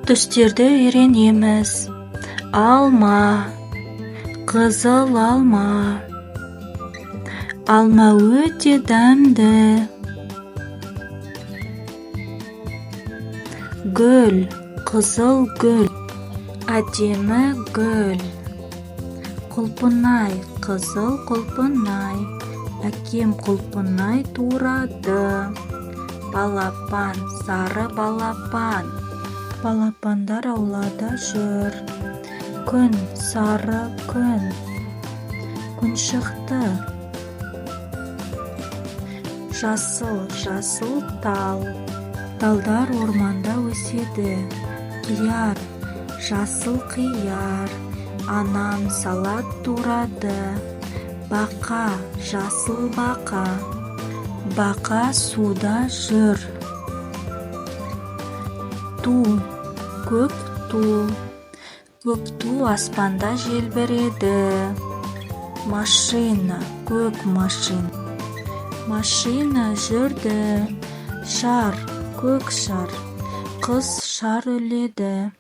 түстерді үйренеміз. Алма, қызыл алма. Алма өте дәмді. Гүл, қызыл гүл. Әдемі гүл. Құлпынай, қызыл құлпынай. Әкем құлпынай турады. Балапан, сары балапан. Балапандар аулада жүр. Күн, сары күн. Күн шықты. Жасыл тал. Талдар орманда өседі. Қияр, жасыл қияр. Анам салат турады. Бақа, жасыл бақа. Бақа суда жүр. Ту, көк ту. Көк ту аспанда желбіреді. Машина, көк машина. Машина жүрді. Шар, көк шар. Қыз шар үледі.